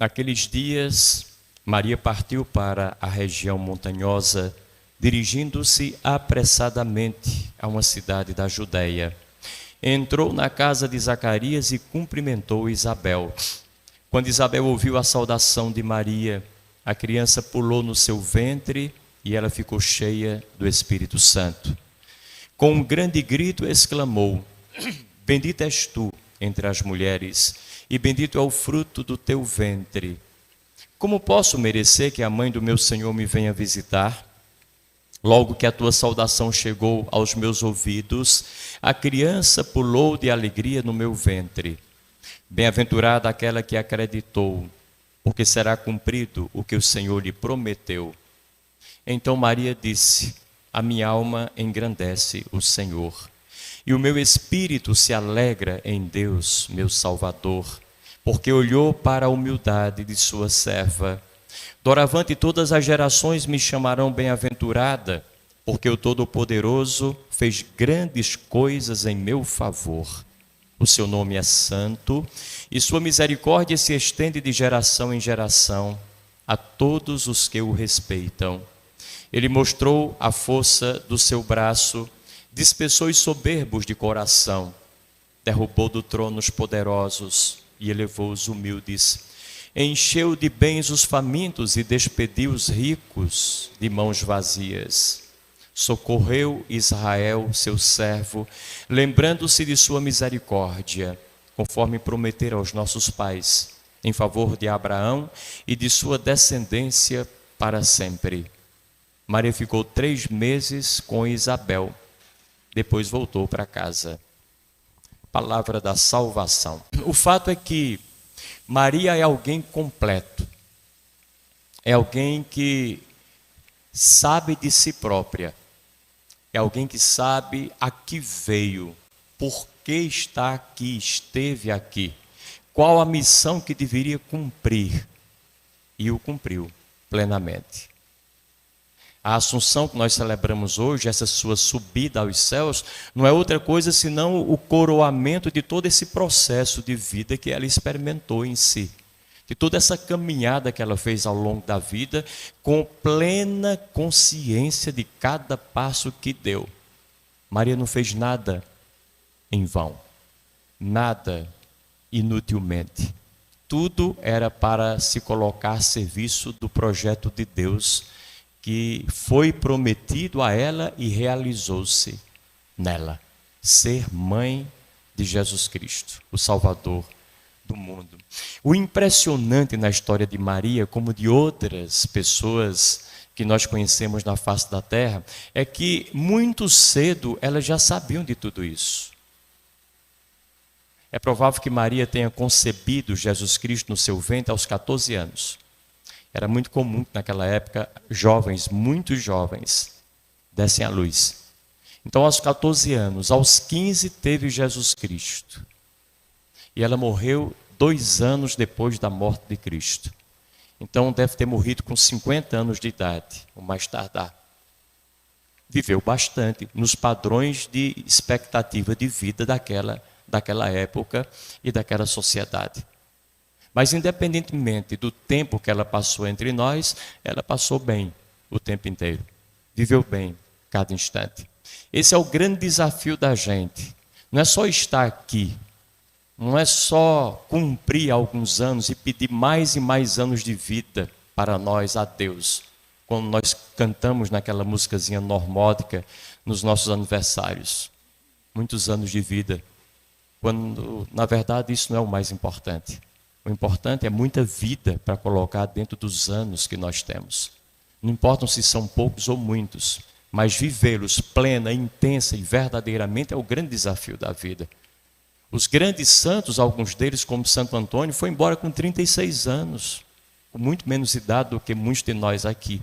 Naqueles dias, Maria partiu para a região montanhosa, dirigindo-se apressadamente a uma cidade da Judéia. Entrou na casa de Zacarias e cumprimentou Isabel. Quando Isabel ouviu a saudação de Maria, a criança pulou no seu ventre e ela ficou cheia do Espírito Santo. Com um grande grito exclamou: Bendita és tu entre as mulheres, e bendito é o fruto do teu ventre. Como posso merecer que a mãe do meu Senhor me venha visitar? Logo que a tua saudação chegou aos meus ouvidos, a criança pulou de alegria no meu ventre. Bem-aventurada aquela que acreditou, porque será cumprido o que o Senhor lhe prometeu. Então Maria disse: A minha alma engrandece o Senhor, e o meu espírito se alegra em Deus, meu Salvador, porque olhou para a humildade de sua serva. Doravante todas as gerações me chamarão bem-aventurada, porque o Todo-Poderoso fez grandes coisas em meu favor. O seu nome é santo, e sua misericórdia se estende de geração em geração a todos os que o respeitam. Ele mostrou a força do seu braço, dispersou os soberbos de coração, derrubou do trono os poderosos e elevou os humildes. Encheu de bens os famintos e despediu os ricos de mãos vazias. Socorreu Israel, seu servo, lembrando-se de sua misericórdia, conforme prometera aos nossos pais, em favor de Abraão e de sua descendência para sempre. Maria ficou 3 meses com Isabel, depois voltou para casa. Palavra da salvação. O fato é que Maria é alguém completo, é alguém que sabe de si própria, é alguém que sabe a que veio, por que está aqui, esteve aqui, qual a missão que deveria cumprir, e o cumpriu plenamente. A Assunção que nós celebramos hoje, essa sua subida aos céus, não é outra coisa senão o coroamento de todo esse processo de vida que ela experimentou em si. De toda essa caminhada que ela fez ao longo da vida, com plena consciência de cada passo que deu. Maria não fez nada em vão, nada inutilmente. Tudo era para se colocar a serviço do projeto de Deus, que foi prometido a ela e realizou-se nela. Ser mãe de Jesus Cristo, o Salvador do mundo. O impressionante na história de Maria, como de outras pessoas que nós conhecemos na face da terra, é que muito cedo elas já sabiam de tudo isso. É provável que Maria tenha concebido Jesus Cristo no seu ventre aos 14 anos. Era muito comum que naquela época jovens, muito jovens, dessem à luz. Então aos 14 anos, aos 15 teve Jesus Cristo. E ela morreu 2 anos depois da morte de Cristo. Então deve ter morrido com 50 anos de idade, o mais tardar. Viveu bastante nos padrões de expectativa de vida daquela época e daquela sociedade. Mas independentemente do tempo que ela passou entre nós, ela passou bem o tempo inteiro. Viveu bem cada instante. Esse é o grande desafio da gente. Não é só estar aqui, não é só cumprir alguns anos e pedir mais e mais anos de vida para nós a Deus, quando nós cantamos naquela musicazinha normódica nos nossos aniversários. Muitos anos de vida, quando na verdade isso não é o mais importante. O importante é muita vida para colocar dentro dos anos que nós temos. Não importam se são poucos ou muitos, mas vivê-los plena, intensa e verdadeiramente é o grande desafio da vida. Os grandes santos, alguns deles, como Santo Antônio, foi embora com 36 anos, com muito menos idade do que muitos de nós aqui.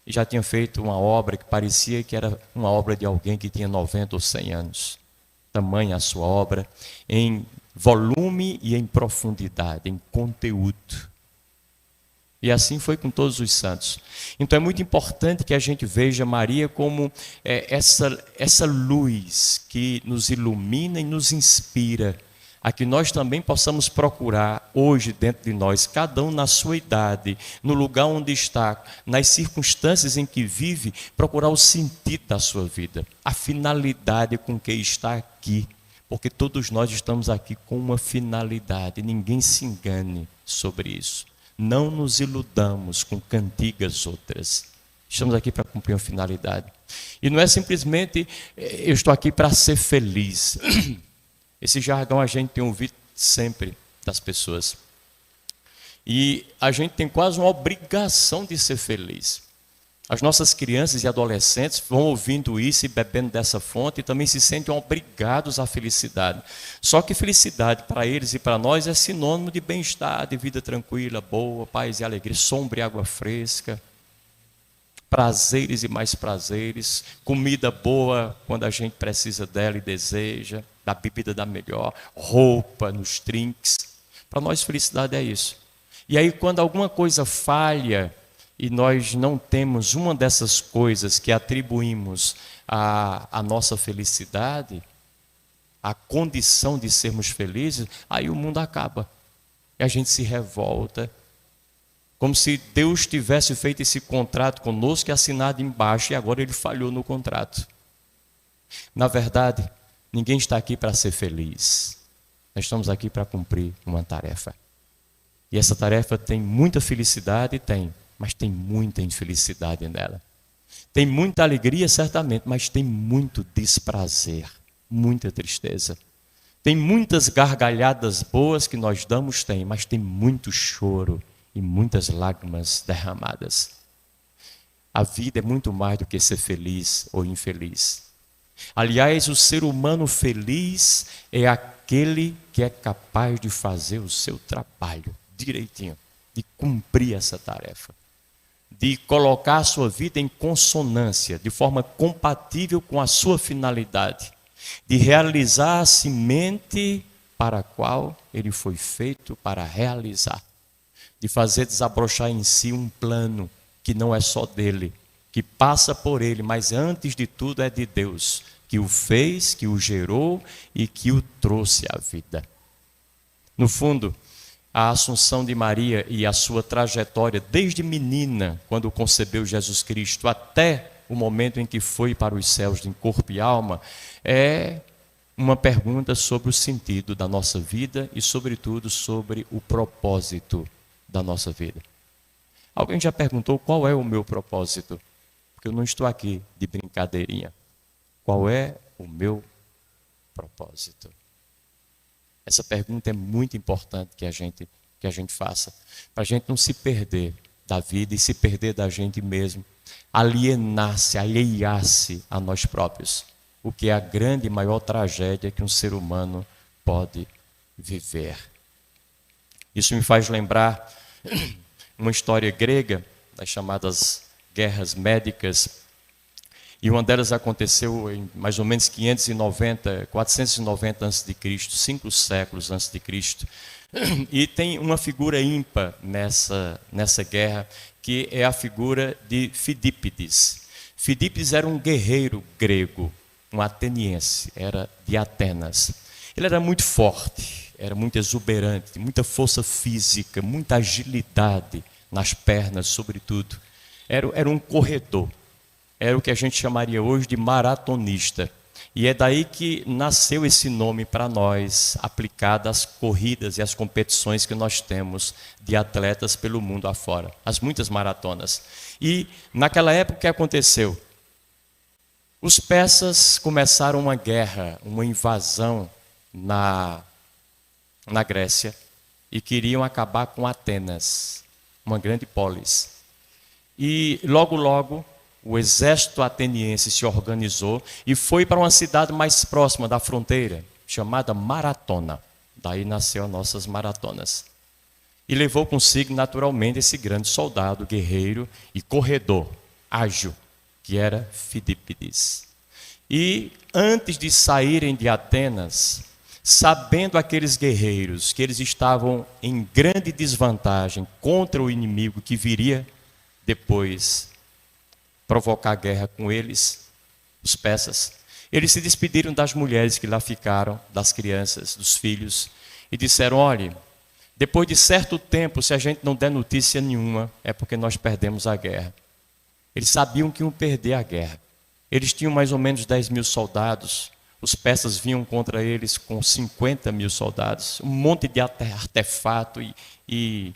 E já tinha feito uma obra que parecia que era uma obra de alguém que tinha 90 ou 100 anos. Tamanha a sua obra, em volume e em profundidade, em conteúdo. E assim foi com todos os santos. Então é muito importante que a gente veja Maria como essa luz que nos ilumina e nos inspira a que nós também possamos procurar hoje dentro de nós, cada um na sua idade, no lugar onde está, nas circunstâncias em que vive, procurar o sentido da sua vida, a finalidade com que está aqui, porque todos nós estamos aqui com uma finalidade, ninguém se engane sobre isso. Não nos iludamos com cantigas outras. Estamos aqui para cumprir uma finalidade. E não é simplesmente, eu estou aqui para ser feliz. Esse jargão a gente tem ouvido sempre das pessoas. E a gente tem quase uma obrigação de ser feliz. As nossas crianças e adolescentes vão ouvindo isso e bebendo dessa fonte e também se sentem obrigados à felicidade. Só que felicidade para eles e para nós é sinônimo de bem-estar, de vida tranquila, boa, paz e alegria, sombra e água fresca, prazeres e mais prazeres, comida boa quando a gente precisa dela e deseja, da bebida da melhor, roupa nos trinques. Para nós felicidade é isso. E aí quando alguma coisa falha e nós não temos uma dessas coisas que atribuímos à nossa felicidade, a condição de sermos felizes, aí o mundo acaba. E a gente se revolta, como se Deus tivesse feito esse contrato conosco e assinado embaixo, e agora ele falhou no contrato. Na verdade, ninguém está aqui para ser feliz. Nós estamos aqui para cumprir uma tarefa. E essa tarefa tem muita felicidade, mas tem muita infelicidade nela. Tem muita alegria, certamente, mas tem muito desprazer, muita tristeza. Tem muitas gargalhadas boas que nós damos, mas tem muito choro e muitas lágrimas derramadas. A vida é muito mais do que ser feliz ou infeliz. Aliás, o ser humano feliz é aquele que é capaz de fazer o seu trabalho direitinho, de cumprir essa tarefa, de colocar a sua vida em consonância, de forma compatível com a sua finalidade, de realizar a semente para a qual ele foi feito para realizar, de fazer desabrochar em si um plano que não é só dele, que passa por ele, mas antes de tudo é de Deus, que o fez, que o gerou e que o trouxe à vida. No fundo, a assunção de Maria e a sua trajetória, desde menina, quando concebeu Jesus Cristo, até o momento em que foi para os céus em corpo e alma, é uma pergunta sobre o sentido da nossa vida e, sobretudo, sobre o propósito da nossa vida. Alguém já perguntou qual é o meu propósito? Porque eu não estou aqui de brincadeirinha. Qual é o meu propósito? Essa pergunta é muito importante que a gente faça, para a gente não se perder da vida e se perder da gente mesmo, alhear-se a nós próprios, o que é a grande e maior tragédia que um ser humano pode viver. Isso me faz lembrar uma história grega, das chamadas guerras médicas, e uma delas aconteceu em mais ou menos 490 a.C., 5 séculos antes de Cristo. E tem uma figura ímpar nessa guerra, que é a figura de Fidípides. Fidípides era um guerreiro grego, um ateniense, era de Atenas. Ele era muito forte, era muito exuberante, muita força física, muita agilidade nas pernas, sobretudo. Era um corredor. Era o que a gente chamaria hoje de maratonista. E é daí que nasceu esse nome para nós, aplicado às corridas e às competições que nós temos de atletas pelo mundo afora, as muitas maratonas. E naquela época o que aconteceu? Os persas começaram uma guerra, uma invasão na Grécia e queriam acabar com Atenas, uma grande polis. E logo o exército ateniense se organizou e foi para uma cidade mais próxima da fronteira, chamada Maratona. Daí nasceu as nossas maratonas. E levou consigo, naturalmente, esse grande soldado, guerreiro e corredor, ágil, que era Fidípides. E antes de saírem de Atenas, sabendo aqueles guerreiros que eles estavam em grande desvantagem contra o inimigo que viria depois provocar guerra com eles, os persas, Eles se despediram das mulheres que lá ficaram, das crianças, dos filhos, e disseram: olhe, depois de certo tempo, se a gente não der notícia nenhuma, é porque nós perdemos a guerra. Eles sabiam que iam perder a guerra. Eles tinham mais ou menos 10 mil soldados. Os persas vinham contra eles com 50 mil soldados. Um monte de artefato e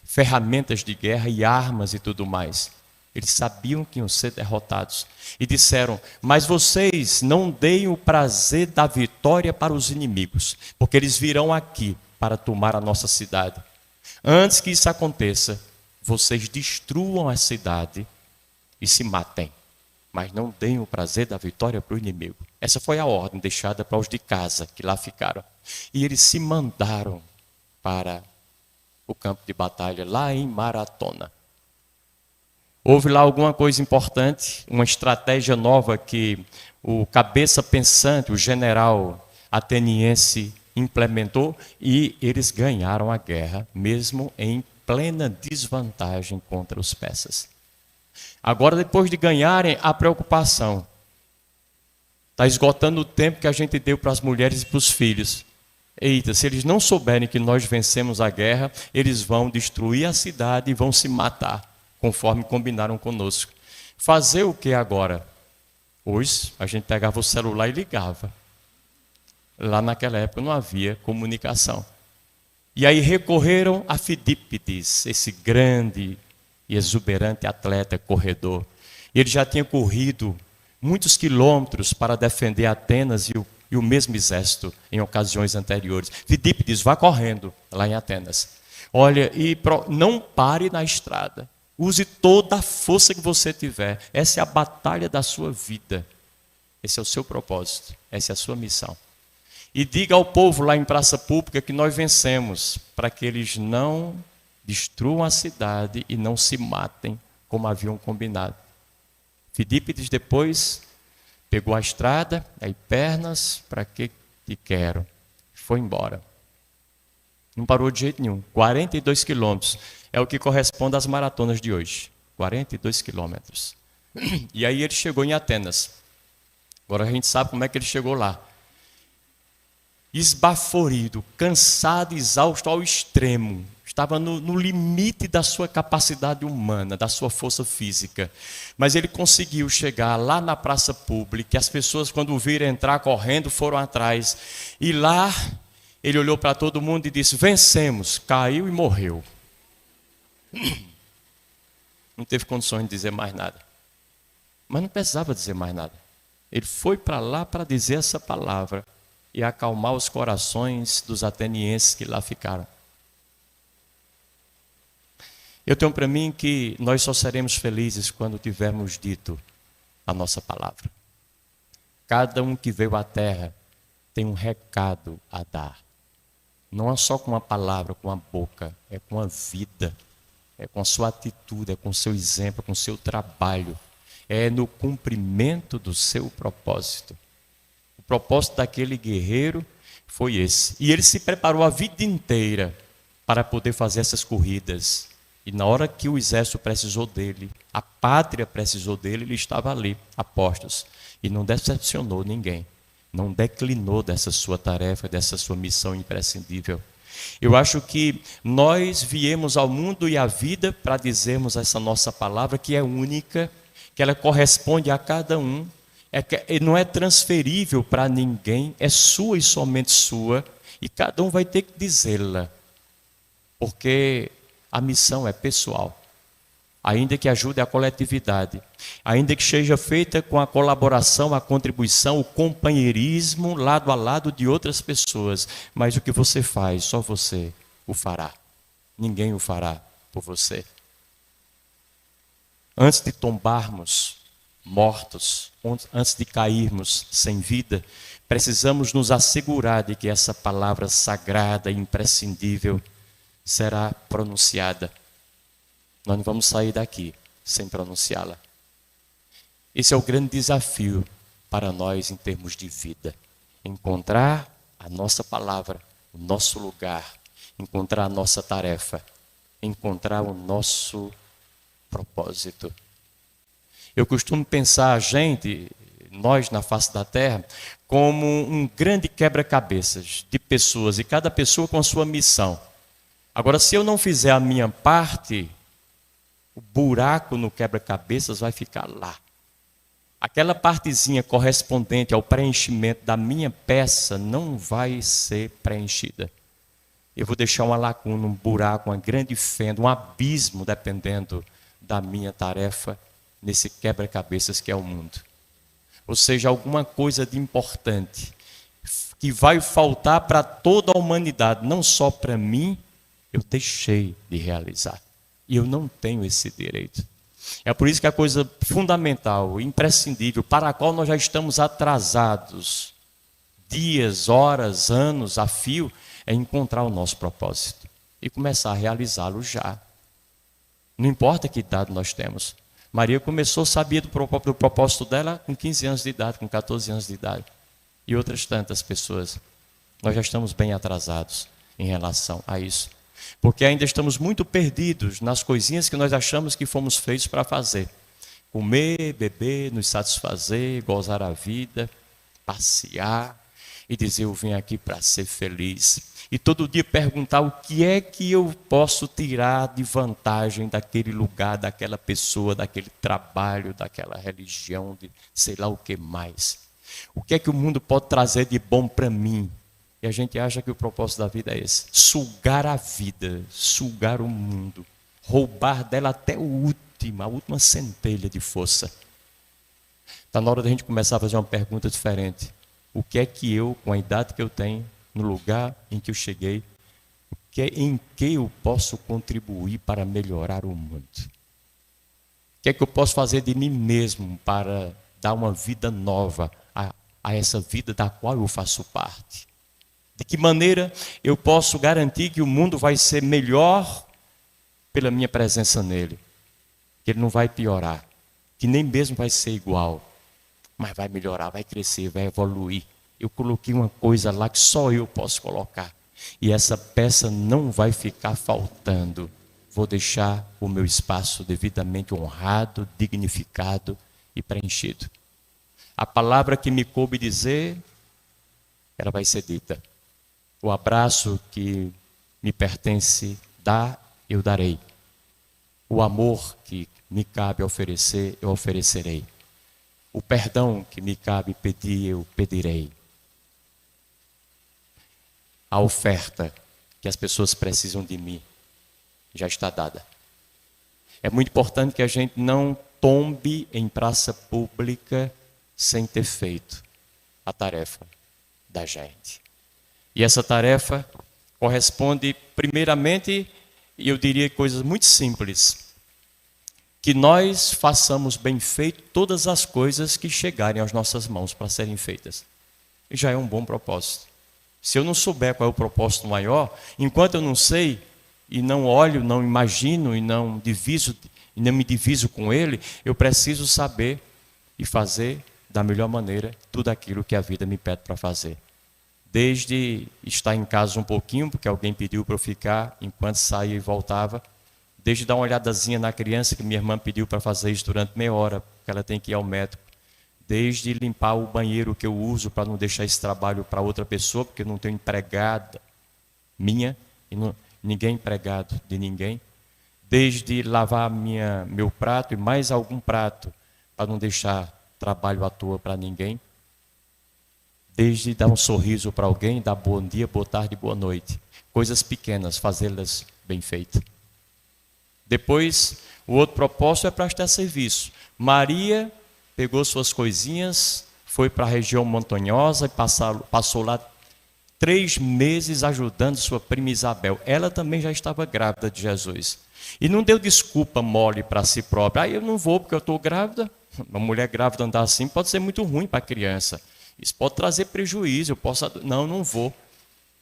ferramentas de guerra e armas e tudo mais. Eles sabiam que iam ser derrotados. E disseram: mas vocês não deem o prazer da vitória para os inimigos, porque eles virão aqui para tomar a nossa cidade. Antes que isso aconteça, vocês destruam a cidade e se matem. Mas não deem o prazer da vitória para o inimigo. Essa foi a ordem deixada para os de casa, que lá ficaram. E eles se mandaram para o campo de batalha, lá em Maratona. Houve lá alguma coisa importante, uma estratégia nova que o cabeça pensante, o general ateniense, implementou, e eles ganharam a guerra, mesmo em plena desvantagem contra os persas. Agora, depois de ganharem, a preocupação. Está esgotando o tempo que a gente deu para as mulheres e para os filhos. Eita, se eles não souberem que nós vencemos a guerra, eles vão destruir a cidade e vão se matar, conforme combinaram conosco. Fazer o que agora? Hoje, a gente pegava o celular e ligava. Lá naquela época não havia comunicação. E aí recorreram a Fidípides, esse grande e exuberante atleta, corredor. Ele já tinha corrido muitos quilômetros para defender Atenas e o mesmo exército em ocasiões anteriores. Fidípides, vá correndo lá em Atenas. Olha, e não pare na estrada. Use toda a força que você tiver. Essa é a batalha da sua vida. Esse é o seu propósito. Essa é a sua missão. E diga ao povo lá em praça pública que nós vencemos, para que eles não destruam a cidade e não se matem como haviam combinado. Fidípides depois pegou a estrada, aí pernas, para que te quero? Foi embora. Não parou de jeito nenhum. 42 quilômetros é o que corresponde às maratonas de hoje. 42 quilômetros. E aí ele chegou em Atenas. Agora a gente sabe como é que ele chegou lá. Esbaforido, cansado, exausto ao extremo. Estava no limite da sua capacidade humana, da sua força física. Mas ele conseguiu chegar lá na praça pública, e as pessoas, quando o viram entrar correndo, foram atrás. E lá, ele olhou para todo mundo e disse: vencemos, caiu e morreu. Não teve condições de dizer mais nada. Mas não precisava dizer mais nada. Ele foi para lá para dizer essa palavra e acalmar os corações dos atenienses que lá ficaram. Eu tenho para mim que nós só seremos felizes quando tivermos dito a nossa palavra. Cada um que veio à terra tem um recado a dar. Não é só com a palavra, com a boca, é com a vida, é com a sua atitude, é com o seu exemplo, com o seu trabalho, é no cumprimento do seu propósito. O propósito daquele guerreiro foi esse. E ele se preparou a vida inteira para poder fazer essas corridas. E na hora que o exército precisou dele, a pátria precisou dele, ele estava ali, a postos. E não decepcionou ninguém. Não declinou dessa sua tarefa, dessa sua missão imprescindível. Eu acho que nós viemos ao mundo e à vida para dizermos essa nossa palavra, que é única, que ela corresponde a cada um, não é transferível para ninguém, é sua e somente sua, e cada um vai ter que dizê-la, porque a missão é pessoal, ainda que ajude a coletividade, ainda que seja feita com a colaboração, a contribuição, o companheirismo lado a lado de outras pessoas, mas o que você faz, só você o fará, ninguém o fará por você. Antes de tombarmos mortos, antes de cairmos sem vida, precisamos nos assegurar de que essa palavra sagrada e imprescindível será pronunciada. Nós não vamos sair daqui sem pronunciá-la. Esse é o grande desafio para nós em termos de vida. Encontrar a nossa palavra, o nosso lugar, encontrar a nossa tarefa, encontrar o nosso propósito. Eu costumo pensar, nós na face da terra, como um grande quebra-cabeças de pessoas, e cada pessoa com a sua missão. Agora, se eu não fizer a minha parte, o buraco no quebra-cabeças vai ficar lá. Aquela partezinha correspondente ao preenchimento da minha peça não vai ser preenchida. Eu vou deixar uma lacuna, um buraco, uma grande fenda, um abismo, dependendo da minha tarefa nesse quebra-cabeças que é o mundo. Ou seja, alguma coisa de importante que vai faltar para toda a humanidade, não só para mim, eu deixei de realizar. E eu não tenho esse direito. É por isso que a coisa fundamental, imprescindível, para a qual nós já estamos atrasados, dias, horas, anos a fio, é encontrar o nosso propósito e começar a realizá-lo já. Não importa que idade nós temos. Maria começou, sabia do propósito dela com 15 anos de idade, com 14 anos de idade. E outras tantas pessoas. Nós já estamos bem atrasados em relação a isso. Porque ainda estamos muito perdidos nas coisinhas que nós achamos que fomos feitos para fazer. Comer, beber, nos satisfazer, gozar a vida, passear e dizer eu vim aqui para ser feliz. E todo dia perguntar o que é que eu posso tirar de vantagem daquele lugar, daquela pessoa, daquele trabalho, daquela religião, de sei lá o que mais. O que é que o mundo pode trazer de bom para mim? E a gente acha que o propósito da vida é esse: sugar a vida, sugar o mundo, roubar dela até a última centelha de força. Está na hora da gente começar a fazer uma pergunta diferente. O que é que eu, com a idade que eu tenho, no lugar em que eu cheguei, em que eu posso contribuir para melhorar o mundo? O que é que eu posso fazer de mim mesmo para dar uma vida nova a essa vida da qual eu faço parte? De que maneira eu posso garantir que o mundo vai ser melhor pela minha presença nele? Que ele não vai piorar, que nem mesmo vai ser igual, mas vai melhorar, vai crescer, vai evoluir. Eu coloquei uma coisa lá que só eu posso colocar. E essa peça não vai ficar faltando. Vou deixar o meu espaço devidamente honrado, dignificado e preenchido. A palavra que me coube dizer, ela vai ser dita. O abraço que me pertence dar, eu darei. O amor que me cabe oferecer, eu oferecerei. O perdão que me cabe pedir, eu pedirei. A oferta que as pessoas precisam de mim já está dada. É muito importante que a gente não tombe em praça pública sem ter feito a tarefa da gente. E essa tarefa corresponde, primeiramente, e eu diria coisas muito simples, que nós façamos bem feito todas as coisas que chegarem às nossas mãos para serem feitas. E já é um bom propósito. Se eu não souber qual é o propósito maior, enquanto eu não sei, e não olho, não imagino, e não me diviso com ele, eu preciso saber e fazer da melhor maneira tudo aquilo que a vida me pede para fazer. Desde estar em casa um pouquinho, porque alguém pediu para eu ficar enquanto saía e voltava, desde dar uma olhadazinha na criança, que minha irmã pediu para fazer isso durante meia hora, porque ela tem que ir ao médico, desde limpar o banheiro que eu uso para não deixar esse trabalho para outra pessoa, porque eu não tenho empregada minha, e ninguém é empregado de ninguém, desde lavar meu prato e mais algum prato, para não deixar trabalho à toa para ninguém, desde dar um sorriso para alguém, dar bom dia, boa tarde, boa noite. Coisas pequenas, fazê-las bem feitas. Depois, o outro propósito é prestar serviço. Maria pegou suas coisinhas, foi para a região montanhosa e passou lá 3 meses ajudando sua prima Isabel. Ela também já estava grávida de Jesus. E não deu desculpa mole para si própria. Eu não vou porque eu estou grávida. Uma mulher grávida andar assim pode ser muito ruim para a criança. Isso pode trazer prejuízo. Não vou.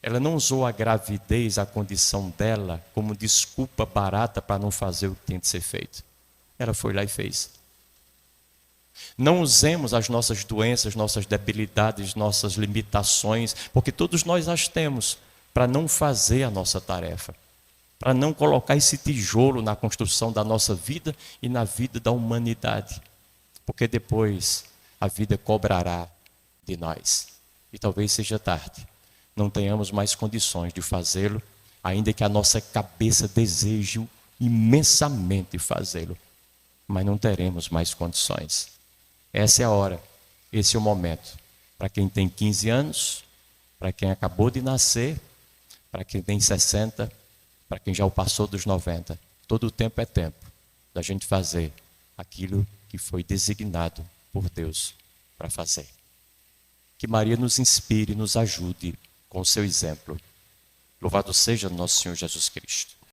Ela não usou a gravidez, a condição dela, como desculpa barata para não fazer o que tem de ser feito. Ela foi lá e fez. Não usemos as nossas doenças, nossas debilidades, nossas limitações, porque todos nós as temos, para não fazer a nossa tarefa, para não colocar esse tijolo na construção da nossa vida e na vida da humanidade. Porque depois a vida cobrará de nós. E talvez seja tarde, não tenhamos mais condições de fazê-lo, ainda que a nossa cabeça deseje imensamente fazê-lo, mas não teremos mais condições. Essa é a hora, esse é o momento. Para quem tem 15 anos, para quem acabou de nascer, para quem tem 60, para quem já o passou dos 90, todo o tempo é tempo da gente fazer aquilo que foi designado por Deus para fazer. Que Maria nos inspire, nos ajude com o seu exemplo. Louvado seja nosso Senhor Jesus Cristo.